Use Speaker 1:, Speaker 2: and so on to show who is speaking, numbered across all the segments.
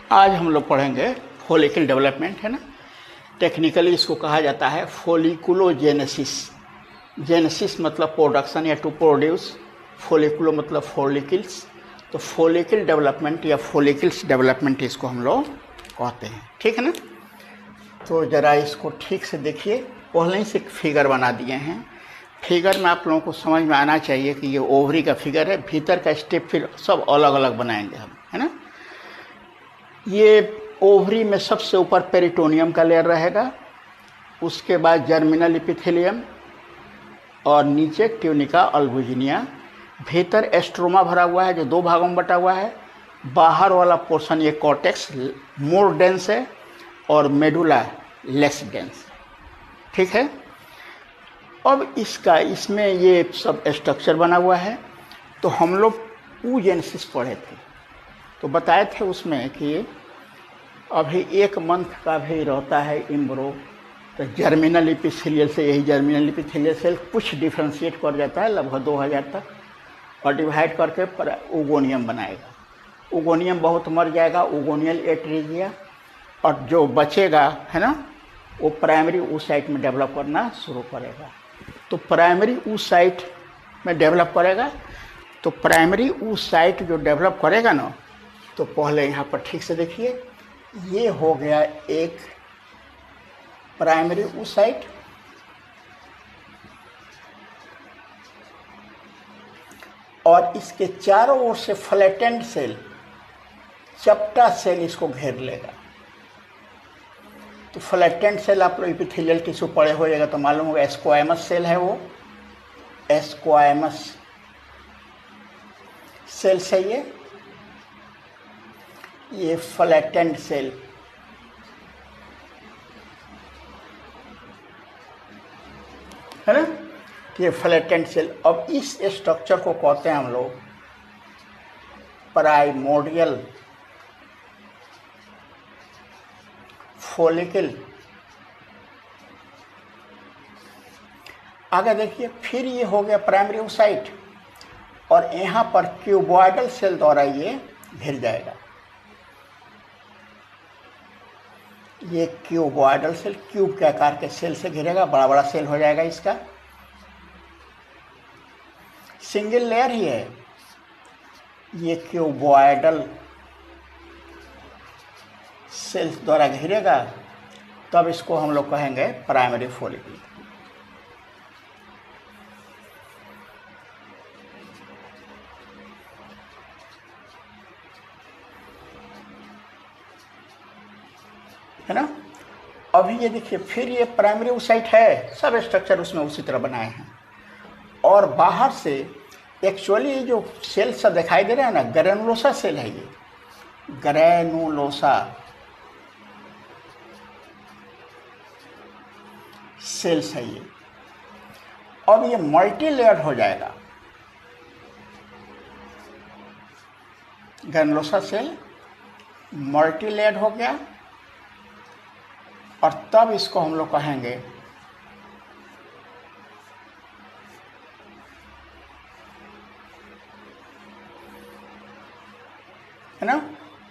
Speaker 1: आज हम लोग पढ़ेंगे फॉलिकल डेवलपमेंट, है ना। टेक्निकली इसको कहा जाता है फॉलिकुलोजेनेसिस। जेनेसिस मतलब प्रोडक्शन या टू प्रोड्यूस, फॉलिकुलो मतलब फॉलिकल्स। तो फॉलिकल डेवलपमेंट या फॉलिकल्स डेवलपमेंट इसको हम लोग कहते हैं, ठीक है ना। तो ज़रा इसको ठीक से देखिए, पहले ही से एक फिगर बना दिए हैं। फिगर में आप लोगों को समझ में आना चाहिए कि ये ओवरी का फिगर है, भीतर का स्टेप फिर सब अलग अलग बनाएंगे हम, है ना। ये ओवरी में सबसे ऊपर पेरिटोनियम का लेयर रहेगा, उसके बाद जर्मिनल इपिथेलियम और नीचे ट्यूनिका अल्बुजिनिया। भीतर एस्ट्रोमा भरा हुआ है जो दो भागों में बटा हुआ है। बाहर वाला पोर्शन ये कॉर्टेक्स मोर डेंस है और मेडुला लेस डेंस, ठीक है। अब इसमें ये सब स्ट्रक्चर बना हुआ है। तो हम लोग oogenesis पढ़े थे, तो बताए थे उसमें कि अभी 1 मंथ का भी रहता है इम्ब्रो। तो जर्मिनल इपिथेलियल से, यही जर्मिनल इपिथेलियल सेल कुछ डिफ्रेंशिएट कर जाता है लगभग 2000 तक, और डिवाइड करके ओगोनियम बनाएगा। ओगोनियम बहुत मर जाएगा, ओगोनियल एट्रीजिया, और जो बचेगा, है ना, वो प्राइमरी oocyte में डेवलप करना शुरू करेगा। तो प्राइमरी oocyte में डेवलप करेगा। तो प्राइमरी oocyte जो डेवलप करेगा ना, तो पहले यहाँ पर ठीक से देखिए, ये हो गया एक प्राइमरी oocyte, और इसके चारों ओर से फ्लैटेंड सेल, चपटा सेल इसको घेर लेगा। तो फ्लैटेंड सेल आप लोग एपिथेलियल टिश्यू पड़े होइएगा तो मालूम होगा, स्क्वायमस सेल है वो, स्क्वायमस सेल से ये फ्लैटेंड सेल, है ना, ये फ्लैटेंड सेल। अब इस स्ट्रक्चर को कहते हैं हम लोग प्राइमोर्डियल फॉलिकल। आगे देखिए, फिर ये हो गया प्राइमरी oocyte, और यहाँ पर क्यूबॉइडल सेल द्वारा ये घिर जाएगा। ये क्यूबॉइडल सेल क्यूब के आकार के सेल से घिरेगा, बड़ा बड़ा सेल हो जाएगा इसका। सिंगल लेयर ही है, ये क्यूबॉइडल सेल्स द्वारा घिरेगा, तब इसको हम लोग कहेंगे प्राइमरी फॉलिकल। है ना। अभी ये देखिए, फिर ये प्राइमरी oocyte है, सब स्ट्रक्चर उसमें उसी तरह बनाए हैं। और बाहर से एक्चुअली ये जो सेल सब दिखाई दे रहा है ना, ग्रेनुलोसा सेल है, ये ग्रेनुलोसा सेल्स है ये। अब ये मल्टी लेयर्ड हो जाएगा, ग्रेनुलोसा सेल मल्टी लेयर्ड हो गया, और तब इसको हम लोग कहेंगे है ना।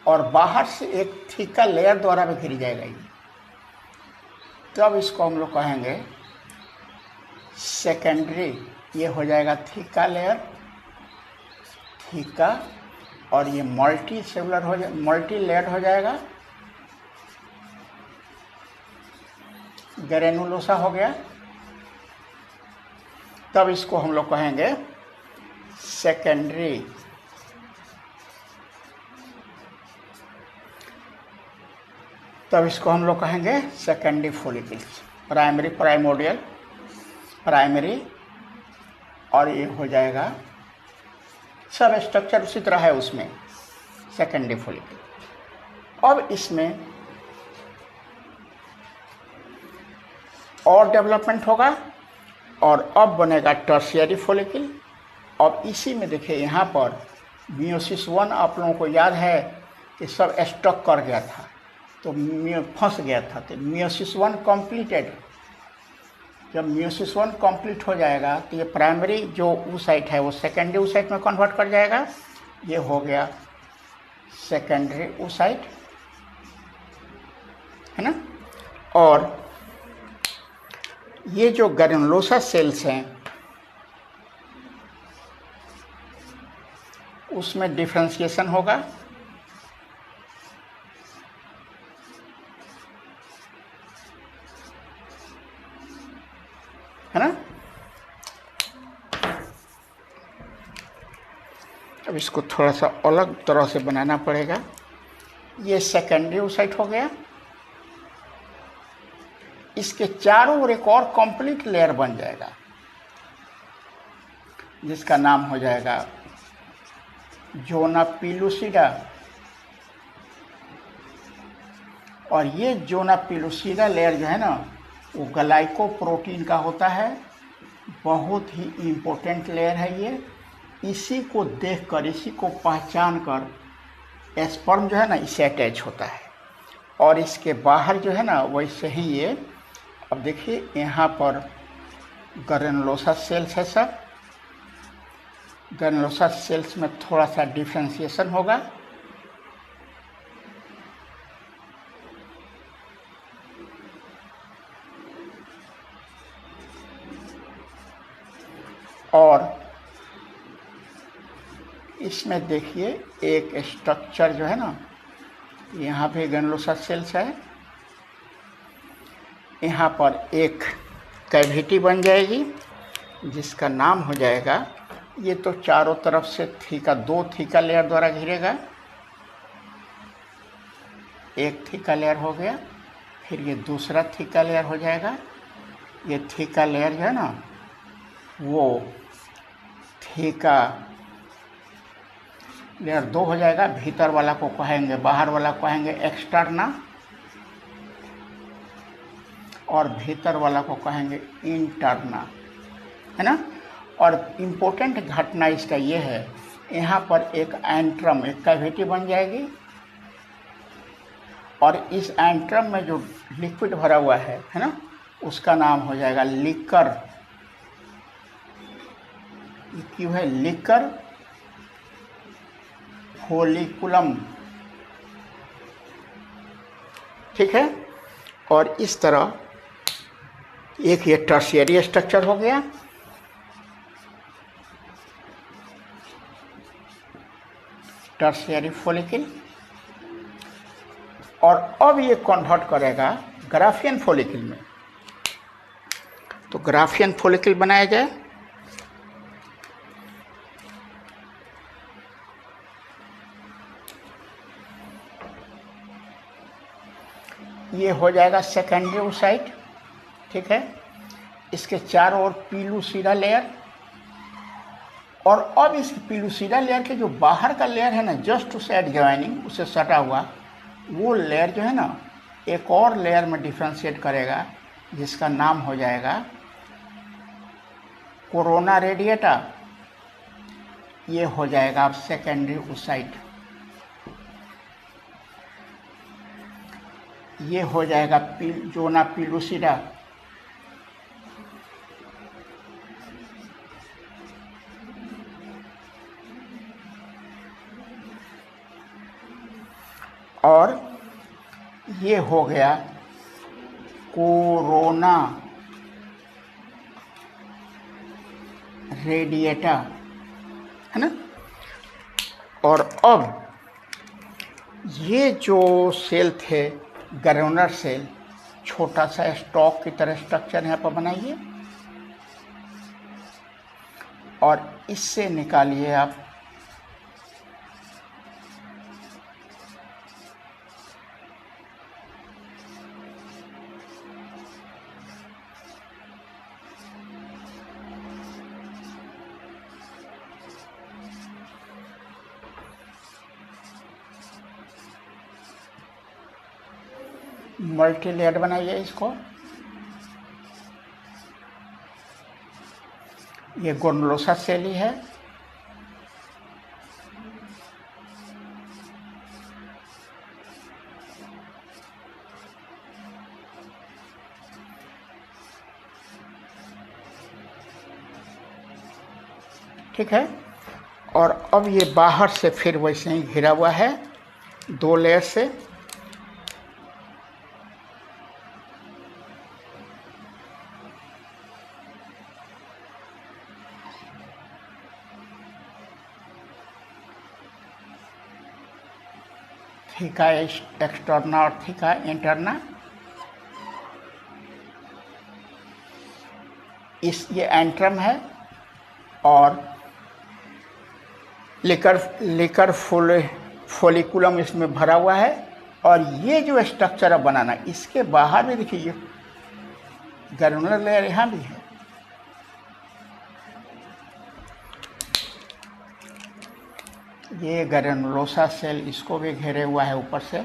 Speaker 1: और बाहर से एक थीका लेयर द्वारा भी घिरी जाएगा ये, तब इसको हम लोग कहेंगे सेकेंडरी। ये हो जाएगा थीका लेयर, थीका, और ये मल्टी सेलुलर हो जाए, मल्टी लेयर हो जाएगा, ग्रेनुलोसा हो गया। तब इसको हम लोग कहेंगे सेकेंडरी। तब इसको हम लोग कहेंगे secondary follicles. Primary, primordial, primary, और ये हो जाएगा, सब स्ट्रक्चर उसी तरह है उसमें, सेकेंडरी फॉलिकल। अब इसमें और डेवलपमेंट होगा, और अब बनेगा टर्शियरी फॉलिकल। अब इसी में देखिए, यहाँ पर मियोसिस 1 आप लोगों को याद है कि सब स्टक कर गया था, तो फंस गया था। तो मियोसिस 1 कंप्लीटेड, जब मियोसिस 1 कंप्लीट हो जाएगा तो ये प्राइमरी जो oocyte है वो सेकेंडरी oocyte में कन्वर्ट कर जाएगा। ये हो गया सेकेंडरी oocyte, और ये जो ग्रैनुलोसा सेल्स हैं उसमें डिफ्रेंशिएशन होगा, है ना। अब इसको थोड़ा सा अलग तरह से बनाना पड़ेगा। ये सेकेंडरी ओसाइट हो गया, इसके चारों ओर एक और कंप्लीट लेयर बन जाएगा जिसका नाम हो जाएगा जोना पिलुसिडा। और ये जोना पिलुसिडा लेयर जो है ना वो ग्लाइकोप्रोटीन का होता है, बहुत ही इम्पोर्टेंट लेयर है ये। इसी को देखकर, इसी को पहचान कर स्पर्म जो है ना इससे अटैच होता है। और इसके बाहर जो है ना वैसे ही ये, अब देखिए यहाँ पर ग्रैनुलोसा सेल्स है सब। ग्रैनुलोसा सेल्स में थोड़ा सा डिफ्रेंशिएशन होगा, और इसमें देखिए एक स्ट्रक्चर जो है ना, यहाँ पे ग्रैनुलोसा सेल्स है, यहाँ पर एक कैविटी बन जाएगी जिसका नाम हो जाएगा, ये तो चारों तरफ से थीका, दो थीका लेयर द्वारा घिरेगा। एक थीका लेयर हो गया, फिर ये दूसरा थीका लेयर हो जाएगा। ये थीका लेयर जो है ना वो थीका लेयर 2 हो जाएगा। भीतर वाला को कहेंगे, बाहर वाला को कहेंगे एक्सटर्ना, और भीतर वाला को कहेंगे इंटरना, है ना। और इम्पोर्टेंट घटना इसका ये है, यहाँ पर एक एंट्रम, एक कैविटी बन जाएगी, और इस एंट्रम में जो लिक्विड भरा हुआ है ना, उसका नाम हो जाएगा लिकर। क्यों है लिकर फोलिकुलम, ठीक है। और इस तरह एक ये टर्शियरी स्ट्रक्चर हो गया। टर्शियरी फॉलिकल, और अब ये कन्वर्ट करेगा ग्राफियन फॉलिकल में। तो ग्राफियन फॉलिकल बनाया जाए, ये हो जाएगा सेकेंडरी ओसाइट, ठीक है। इसके चारों ओर पिलुसिडा लेयर, और अब इस पिलुसिडा लेयर के जो बाहर का लेयर है ना, जस्ट उसे एडजॉइनिंग, उसे सटा हुआ वो लेयर जो है ना एक और लेयर में डिफ्रेंशिएट करेगा जिसका नाम हो जाएगा कोरोना रेडिएटा। ये हो जाएगा अब सेकेंडरी ओसाइट। ये हो जाएगा जोना पिलुसिडा। और ये हो गया कोरोना रेडिएटा, है ना। और अब ये जो सेल थे ग्रैनुलर सेल, छोटा सा स्टॉक की तरह स्ट्रक्चर यहाँ पर बनाइए, और इससे निकालिए आप मल्टी लेयर बनाइए इसको। ये ग्रैनुलोसा सेल ही है, ठीक है। और अब ये बाहर से फिर वैसे ही घिरा हुआ है 2 लेयर से। थीका एक्सटर्ना और थीका इंटरना। ये एंट्रम है और लिकर फोलिकुलम इसमें भरा हुआ है। और ये जो स्ट्रक्चर अब बनाना, इसके बाहर भी देखिए ग्रैनुलर लेयर यहाँ भी है। ये ग्रैनुलोसा सेल इसको भी घेरे हुआ है ऊपर से,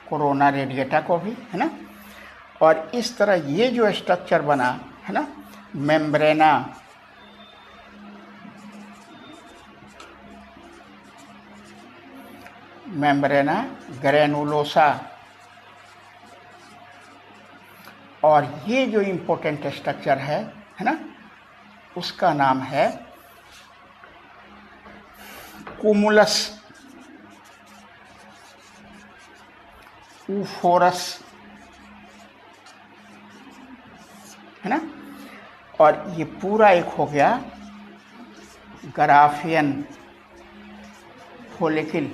Speaker 1: कोरोना रेडिएटा को भी, है ना। और इस तरह ये जो स्ट्रक्चर बना है ना, मेम्ब्रेना, ग्रैनुलोसा, और ये जो इम्पोर्टेंट स्ट्रक्चर है ना, उसका नाम है कुमुलस ऊफोरस, है ना। और ये पूरा एक हो गया ग्राफियन फॉलिकल।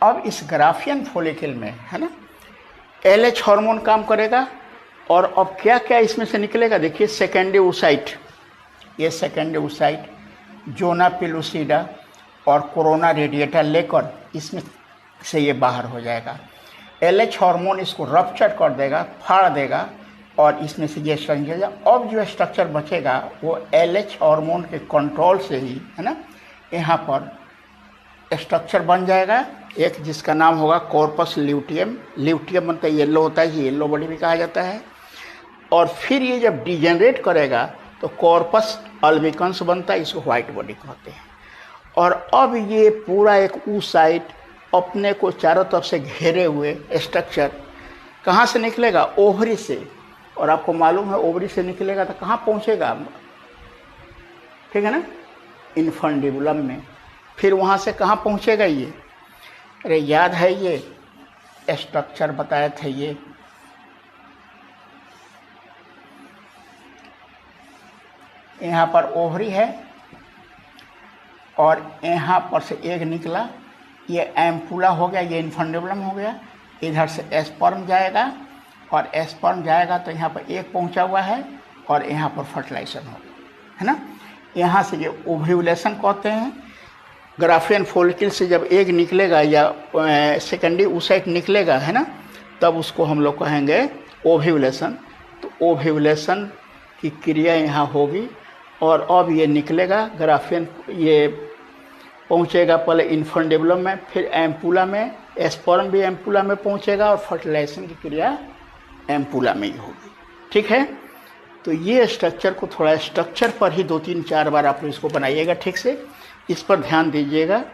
Speaker 1: अब इस ग्राफियन फॉलिकल में, है ना, LH हार्मोन काम करेगा। और अब क्या क्या इसमें से निकलेगा, देखिए सेकेंडरी oocyte, ये सेकेंडरी oocyte, जोना पेलुसिडा और कोरोना रेडिएटा लेकर इसमें से ये बाहर हो जाएगा। LH हार्मोन इसको रप्चर कर देगा, फाड़ देगा, और इसमें से ये संयोजन, अब जो स्ट्रक्चर बचेगा वो LH हार्मोन के कंट्रोल से ही, है ना, यहाँ पर स्ट्रक्चर बन जाएगा एक, जिसका नाम होगा कॉर्पस ल्यूटियम। ल्यूटियम मतलब येलो होता है, येलो बॉडी भी कहा जाता है। और फिर ये जब डिजेनरेट करेगा तो कॉर्पस अल्बिकन्स बनता है, इसको व्हाइट बॉडी कहते हैं। और अब ये पूरा एक oocyte अपने को चारों तरफ से घेरे हुए स्ट्रक्चर कहाँ से निकलेगा, ओवरी से। और आपको मालूम है ओवरी से निकलेगा तो कहाँ पहुँचेगा, ठीक है ना, इन्फंडिबुलम में। फिर वहाँ से कहाँ पहुँचेगा ये, अरे याद है ये स्ट्रक्चर बताए थे, ये यहाँ पर ओवरी है और यहाँ पर से एक निकला, ये एम्पुला हो गया, ये इन्फंडिबुलम हो गया। इधर से स्पर्म जाएगा और स्पर्म जाएगा तो यहाँ पर एक पहुँचा हुआ है और यहाँ पर फर्टिलाइजेशन होगा, है ना। यहाँ से ये ओव्यूलेशन कहते हैं। ग्राफियन फॉलिकल से जब एग निकलेगा या सेकेंडरी oocyte निकलेगा, है ना, तब उसको हम लोग कहेंगे ओव्यूलेशन। तो ओव्यूलेशन की क्रिया यहाँ होगी और अब ये निकलेगा ग्राफियन, ये पहुँचेगा पहले इन्फंडिबुलम में, फिर एम्पुला में, स्पर्म भी एम्पुला में पहुँचेगा और फर्टिलाइजेशन की क्रिया एम्पुला में ही होगी, ठीक है। तो ये स्ट्रक्चर को थोड़ा स्ट्रक्चर पर ही 2-3-4 बार आप इसको बनाइएगा ठीक से, इस पर ध्यान दीजिएगा।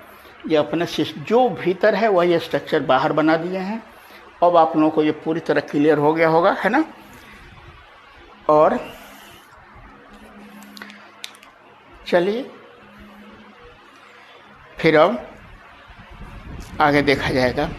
Speaker 1: ये अपने जो भीतर है वही स्ट्रक्चर बाहर बना दिए हैं। अब आप लोगों को ये पूरी तरह क्लियर हो गया होगा, है ना। और चलिए फिर अब आगे देखा जाएगा।